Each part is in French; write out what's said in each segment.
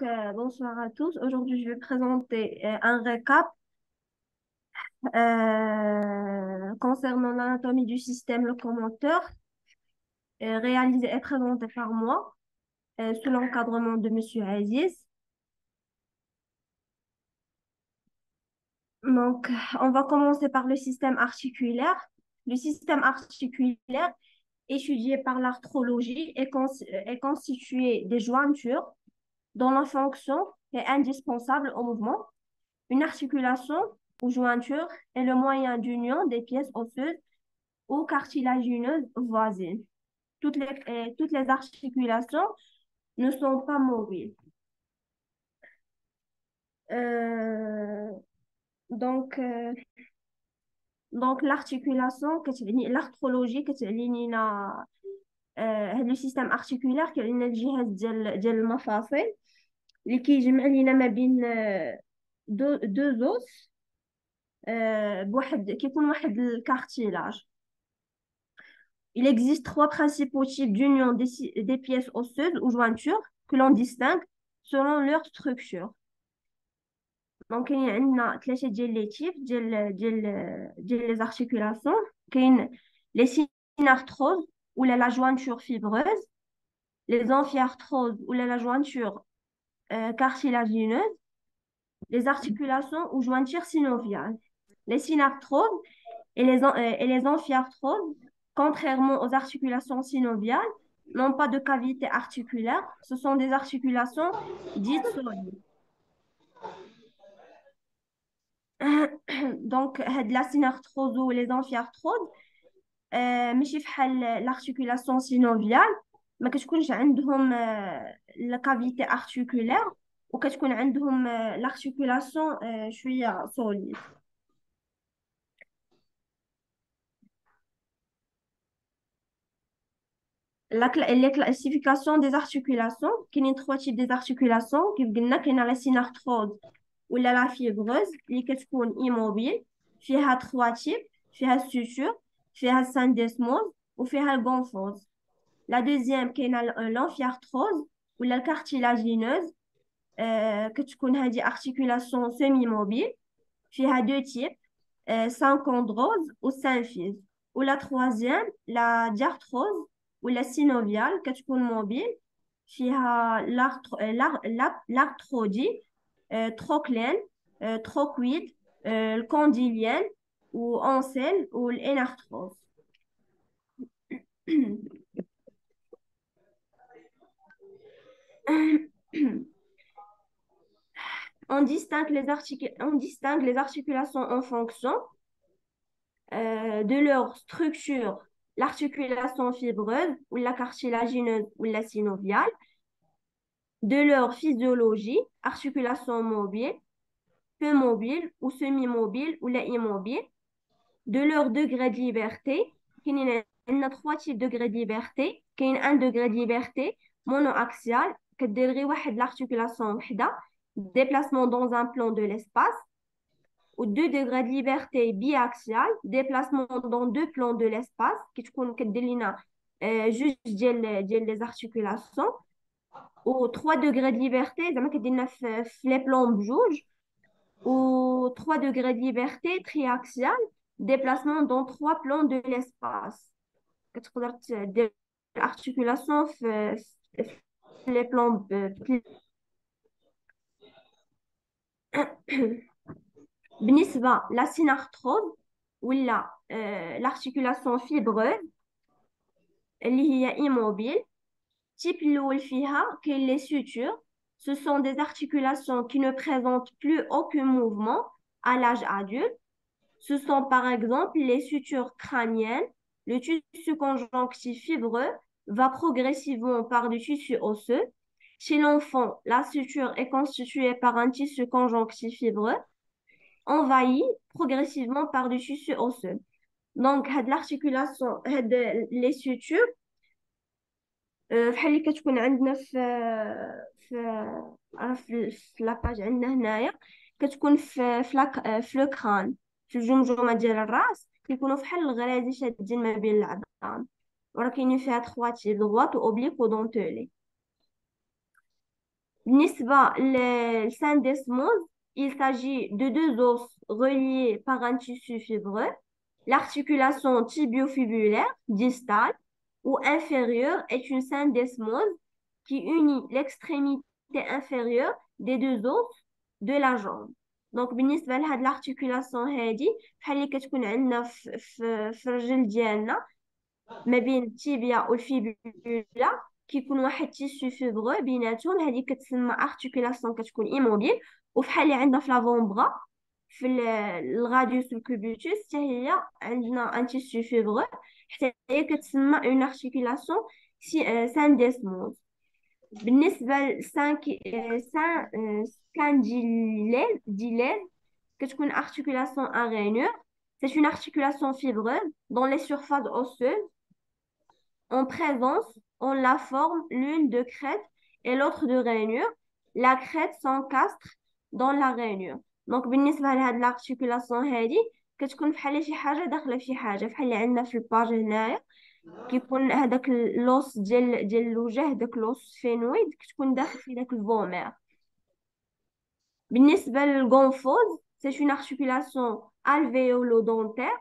Bonsoir à tous. Aujourd'hui, je vais présenter un récap concernant l'anatomie du système locomoteur, réalisé et présenté par moi sous l'encadrement de Monsieur Aziz. Donc, on va commencer par le système articulaire. Le système articulaire, étudié par l'arthrologie, est constitué des jointures dont la fonction est indispensable au mouvement. Une articulation ou jointure est le moyen d'union des pièces osseuses ou cartilagineuses voisines. Toutes les articulations ne sont pas mobiles. Euh, donc, euh, donc l'arthrologie كتعني لنا هذا السيستم ارتيكولار كيعني الجهاز ديال المفاصل اللي كيجمع لينا ما بين دو زوس كيكون واحد الكارتيلاج. Il existe trois principaux types d'union des pièces osseuses ou jointures que l'on distingue selon leur structure. Donc, il y a ثلاثة ديال les types ديال les articulations. كاين les synarthroses ou la jointure fibreuse, les amphiarthroses ou la jointure cartilagineuse, les articulations ou jointures synoviales. Les synarthroses et les amphiarthroses, contrairement aux articulations synoviales, n'ont pas de cavité articulaire. Ce sont des articulations dites solides. Donc, la synarthrose ou les amphiarthroses, ماشي فحال l'articulation synoviale ما كتكونش عندهم la cavité articulaire وكتكون عندهم l'articulation شوية solide. Les classifications des articulations, qu'il y a trois types des articulations, كيف قلنا كاينه la synarthrose ولا la fibreuse اللي كتكون immobile, فيها trois types, فيها الsuture, فيها الsyndesmose وفيها الgonphose. La deuxième كاينه l'emphyarthrose ولا الcartilagineuse, كتكون هذه articulation semi-mobile, فيها deux types, synchondrose ou symphyse. Ou la troisième, la diarthrose ou la synoviale كتكون mobile, فيها l'arthrodie, trochléenne, trochoïde, الcondylienne ou ancelle ou l'énarthrose. On distingue les articulations en fonction de leur structure, l'articulation fibreuse ou la cartilagineuse ou la synoviale, de leur physiologie, articulation mobile, peu mobile ou semi-mobile ou la immobile, de leur degré de liberté. Il y a trois types de degrés de liberté. Il y a un degré de liberté monoaxial, كدير واحد l'articulation وحده, déplacement dans un plan de l'espace, ou deux degrés de liberté biaxial, déplacement dans deux plans de l'espace, qui تكون كدير لنا جوج ديال les articulations, ou trois degrés de liberté زعما كدير لنا في les plans بجوج, ou trois degrés de liberté triaxial, déplacement dans trois plans de l'espace. كتقدر دير l'articulation في les plans بالنسبة la synarthrose ولا l'articulation fibreuse اللي هي immobile, type الأول فيها كاين les sutures. Ce sont des articulations qui ne présentent plus aucun mouvement à l'âge adulte. Ce sont par exemple les sutures crâniennes. Le tissu conjonctif fibreux va progressivement par du tissu osseux. Chez l'enfant, la suture est constituée par un tissu conjonctif fibreux envahi progressivement par du tissu osseux. Donc, l'articulation, les sutures, بحال اللي كتكون عندنا في لاباج عندنا هنايا, كتكون في لو كران, في الجمجمه ديال الراس, كيكونوا فحال الغرازي شادين ما بين العظام, وراه كاينين فيها 3 تيب, droite ou oblique ou dentelée. بالنسبة للsyndesmose, il s'agit de deux os reliés par un tissu fibreux. L'articulation tibiofibulaire distale ou inférieure est une syndesmose qui unit l'extrémité inférieure des deux os de la jambe. Donc بالنسبة لهاد l'articulation هادي بحال اللي كتكون عندنا في الرجل ديالنا ما بين التيبيا والفيبولا كيكون واحد تيسو فيبرو بيناتهم، هذه كتسمى ارتيكولاسيون كتكون ايموبيل. وفحال اللي عندنا في لافونبرا في الغاديوس والكوبيتوس حتى هي عندنا ان تيسو فيبرو، حتى هي كتسمى اون ارتيكولاسيون سانديسموز. بالنسبه سكانديليز كتكون articulation à rainure. C'est une articulation fibreuse dans les surfaces osseuses en présence, on la forme l'une de crête et l'autre de rainure. La crête s'encastre dans la rainure. Donc بالنسبة لهاد l'articulation هادي كتكون بحال شي حاجة داخلة في شي حاجة، بحال اللي عندنا في الباج هنايا كيكون هذاك اللوس ديال الوجه، داك لوس فينويد كتكون داخل في داك الفومير. بالنسبة للغونفوز c'est une articulation alvéolo-dentaire,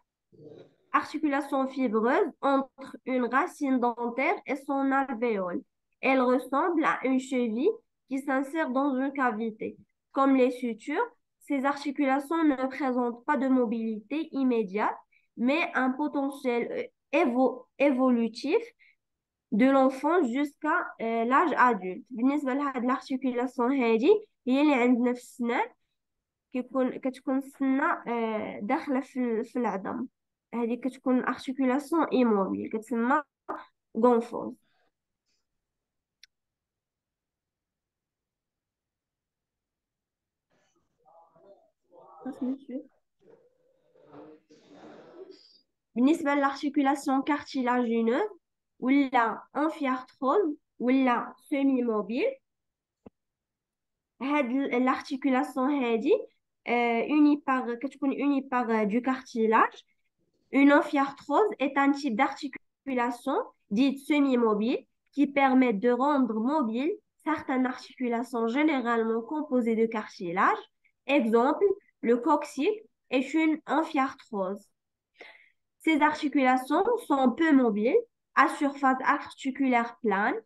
articulation fibreuse entre une racine dentaire et son alvéole. Elle ressemble à une cheville qui s'insère dans une cavité. Comme les sutures, ces articulations ne présentent pas de mobilité immédiate, mais un potentiel évolutif de l'enfant jusqu'à l'âge adulte. بالنسبة لهاد l'articulation هذه هي اللي عندنا في السنان، كتكون السنة داخلة في العظم. هذه كتكون ارتيكولاسيون ايموبيل كتسمى غونفوز. بالنسبة للارتيكولاسيون كارتيلاجينوز ولا انفيارتروز ولا سيمي موبيل، هاد l'articulation هادي كتكون unie par du cartilage. Une amphiarthrose est un type d'articulation dite semi-mobile qui permet de rendre mobile certaines articulations généralement composées de cartilage. Exemple, le coccyx est une amphiarthrose. Ces articulations sont peu mobiles, à surface articulaire plane,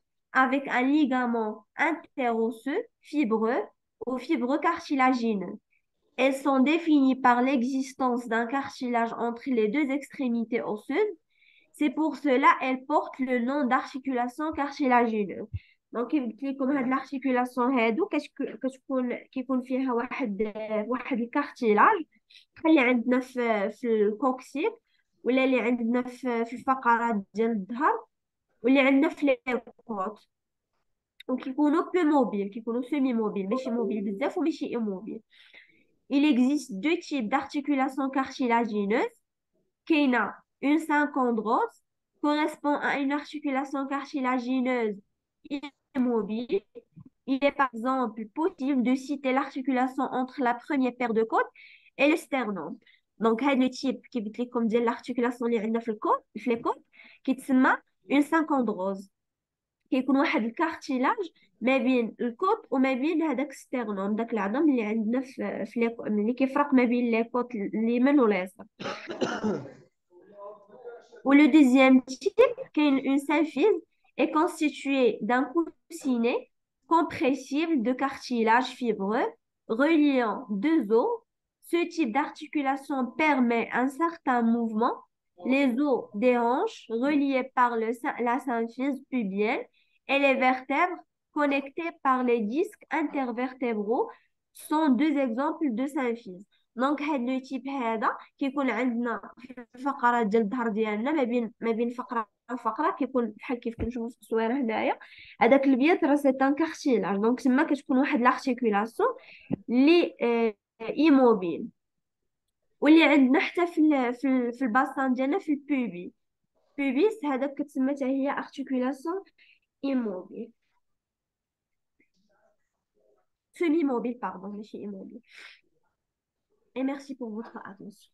avec un ligament interosseux fibreux ou fibreux cartilagineux. Elles sont définies par l'existence d'un cartilage entre les deux extrémités osseuses. C'est pour cela elles portent le nom d'articulation cartilagineuse. Donc كيف قلت لكم هاد l'articulation هادو كتكون كيكون فيها واحد الكارتيلاج بحال اللي عندنا في الكوكسيك، ولا اللي عندنا في الفقرات ديال الظهر، واللي عندنا في لي كوت. وكيكونوا بو موبيل، كيكونوا سيمي موبيل، ماشي موبيل بزاف وماشي ايموبيل. Il existe deux types d'articulations cartilagineuses. Kena, une syncondrose, correspond à une articulation cartilagineuse immobile. Il est par exemple possible de citer l'articulation entre la première paire de côtes et le sternum. Donc, هذا le type qui قلت لكم ديال l'articulation اللي عندنا في الكوت في les côtes كيتسمى une syncondrose. كيكون واحد الكارتيلاج ما بين الكوت وما بين هذاك الستيرنوم، داك العظم اللي عندنا اللي كيفرق ما بين لي كوت اليمين واليسار. Le deuxième type, qui est une symphyse, est constituée d'un coussinet compressible de cartilage fibreux reliant deux os. Ce type d'articulation permet un certain mouvement. Les os des hanches reliés par la symphyse pubienne et les vertèbres connectées par les disques intervertébraux sont deux exemples de symphyse. دونك هاد لو تيب هذا كيكون عندنا في الفقرات ديال الظهر ديالنا ما بين فقره وفقره، كيكون بحال كيف كنشوفوا في التصويره هنايا. هذاك البيض راه سي ان كارتيلاج، دونك تما كتكون واحد لارتيكولاسيون لي ايموبيل. واللي عندنا حتى في الباسان ديالنا في البوبي بوبيس، هذاك كتسمى حتى هي ارتيكولاسيون ايموبيل سيمي موبيل باردون ماشي ايموبيل. Et merci pour votre attention.